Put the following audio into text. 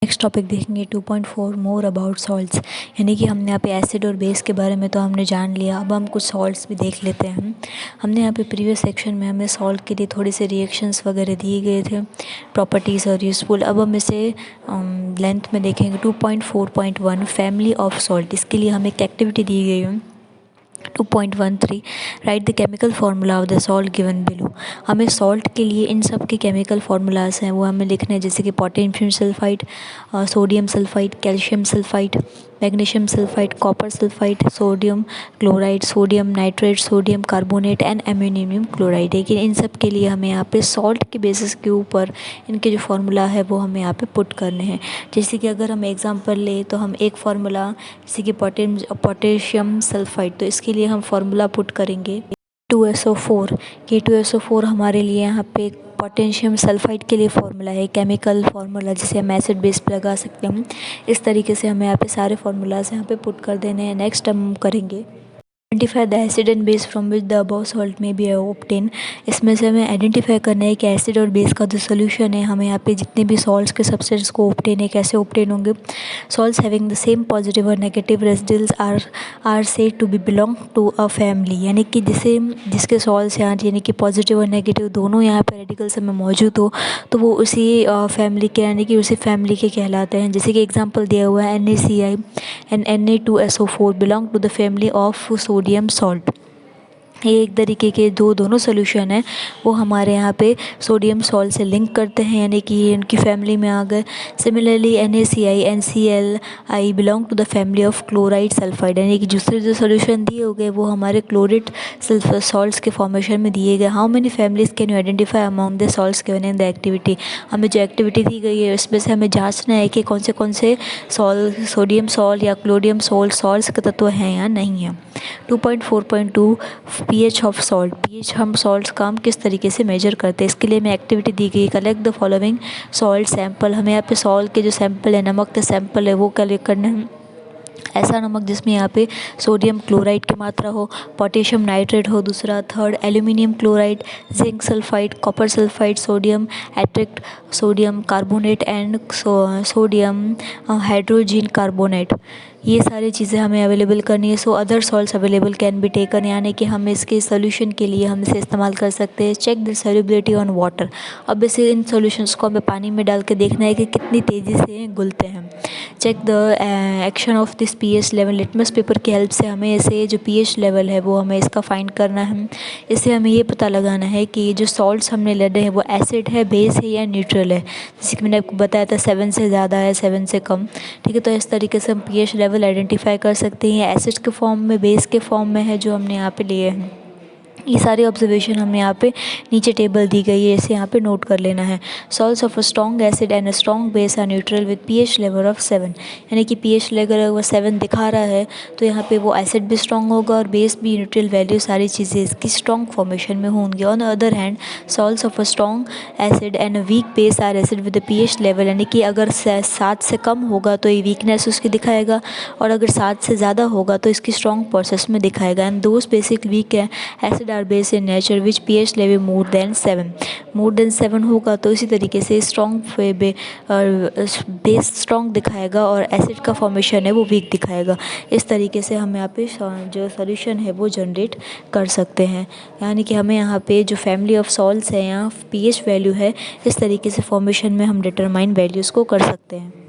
Next topic देखेंगे 2.4 more about salts. यानी कि हमने यहाँ पे एसिड और बेस के बारे में तो हमने जान लिया। अब हम कुछ सॉल्ट्स भी देख लेते हैं। हमने यहाँ पे प्रीवियस सेक्शन में हमें सॉल्ट के लिए थोड़े से रिएक्शंस वगैरह दिए गए थे, प्रॉपर्टीज़ और यूज़फुल। अब हम इसे लेंथ में देखेंगे। 2.4.1 फैमिली ऑफ सॉल्ट, इसके लिए हमें एक एक्टिविटी दी गई है। 2.13 right the chemical formula of the salt given below. हमें सॉल्ट के लिए इन सब के केमिकल फार्मूलाज हैं वो हमें लिखने हैं, जैसे कि potassium sulphide, sodium sulphide, calcium sulphide, magnesium sulphide, copper sulphide, sodium chloride, sodium nitrate, sodium carbonate and aluminium chloride. लेकिन इन सब के लिए हमें यहाँ पे सॉल्ट के बेसिस के ऊपर इनके जो फार्मूला है वो हमें यहाँ पे पुट करने हैं। जैसे कि अगर हम एग्जांपल ले तो हम एक फार्मूला जैसे कि पोटेशियम सल्फाइड, तो इसके लिए हम फार्मूला पुट करेंगे K2SO4। K2SO4 हमारे लिए यहाँ पे पोटेशियम सल्फाइड के लिए फार्मूला है, केमिकल फार्मूला, जिसे हम एसिड बेस पे लगा सकते हैं। इस तरीके से हमें यहाँ पे सारे फार्मूलाज यहाँ पे पुट कर देने हैं। नेक्स्ट हम करेंगे identify the acid and base from which the above salt में बी ऑब्टेन। इसमें से हमें आइडेंटिफाई करना है कि एसिड और बेस का जो सोल्यूशन है, हमें यहाँ पे जितने भी सॉल्ट्स के सब्सटेंस को ऑब्टेन है, कैसे ऑब्टेन होंगे। Salts having the same positive और negative residuals are said to be belong to a family. यानी कि जिसके सॉल्ट्स यहाँ यानी कि पॉजिटिव और नेगेटिव दोनों यहाँ पे रेडिकल्स में मौजूद हो, तो वो उसी फैमिली के यानी कि उसी फैमिली के कहलाते हैं। जैसे कि एग्जाम्पल दिया हुआ है NaCl and Na2SO4 belong to the family of sodium salt. ये एक तरीके के दोनों सोल्यूशन हैं वो हमारे यहाँ पे सोडियम सॉल्ट से लिंक करते हैं, यानी कि ये उनकी फैमिली में आ गए। Similarly NaCl and Cli belong to the family of chloride sulphide, यानी कि दूसरे जो सोल्यूशन दिए हो गए वो हमारे क्लोराइड सल्फर सॉल्ट्स के फॉर्मेशन में दिए गए। How many families can you identify among the salts given in the activity. हमें जो एक्टिविटी दी गई है उसमें से हमें जाँचना है कि कौन से सोडियम सॉल्ट या क्लोरियम सॉल्ट्स के तत्व हैं या नहीं है। 2.4.2 pH ऑफ सॉल्ट। pH हम सॉल्ट्स का हम किस तरीके से मेजर करते हैं, इसके लिए हमें एक्टिविटी दी गई। Collect the following salt sample. हमें यहाँ पे सॉल्ट के जो सैंपल है, नमक के सैंपल है, वो कलेक्ट करना है। ऐसा नमक जिसमें यहाँ पे सोडियम क्लोराइड की मात्रा हो, पोटेशियम नाइट्रेट हो, दूसरा third aluminium chloride, zinc sulphide, copper sulphide, sodium एट्रिक, sodium carbonate and sodium hydrogen carbonate. ये सारी चीज़ें हमें अवेलेबल करनी है। So other salts available can be taken, यानी कि हम इसके सोल्यूशन के लिए हम इसे इस्तेमाल कर सकते हैं। Check the solubility on water. अब इसे इन सॉल्यूशंस को हमें पानी में डाल के देखना है कि कितनी तेज़ी से घुलते हैं। Check the action of this pH level. Litmus paper की हेल्प से हमें इसे जो pH लेवल है वो हमें इसका फाइंड करना है। इससे हमें ये पता लगाना है कि जो सॉल्ट्स हमने ले रहे हैं वो एसिड है, बेस है या न्यूट्रल है। जैसे कि मैंने आपको बताया था 7 से ज़्यादा है, 7 से कम, ठीक है। तो इस तरीके से हम pH लेवल आइडेंटिफाई कर सकते हैं। एसिड के फॉर्म में, बेस के फॉर्म में है जो हमने यहाँ पे लिए हैं। ये सारे ऑब्जर्वेशन हमें यहाँ पे नीचे टेबल दी गई है, इसे यहाँ पे नोट कर लेना है। Salts of a strong acid and a strong base are neutral with pH level of 7। यानी कि pH लेवल अगर 7 दिखा रहा है तो यहाँ पे वो एसिड भी स्ट्रॉन्ग होगा और बेस भी, न्यूट्रल वैल्यू सारी चीज़ें इसकी स्ट्रॉन्ग फॉर्मेशन में होंगी। On the other hand salts of a strong acid and a weak base are acid with pH level, यानी कि अगर 7 से कम होगा तो ये वीकनेस उसकी दिखाएगा और अगर 7 से ज़्यादा होगा तो इसकी स्ट्रॉन्ग प्रोसेस में दिखाएगा। एंड दोज बेसिक वीक है acid are base in nature which pH level more than 7 होगा तो इसी तरीके से स्ट्रॉन्ग बेस स्ट्रॉन्ग दिखाएगा और एसिड का फॉर्मेशन है वो वीक दिखाएगा। इस तरीके से हम यहाँ पे जो सॉल्यूशन है वो जनरेट कर सकते हैं। यानी कि हमें यहाँ पे जो फैमिली ऑफ सॉल्ट्स है, यहाँ pH वैल्यू है, इस तरीके से फॉर्मेशन में हम डिटरमाइन वैल्यूज़ को कर सकते हैं।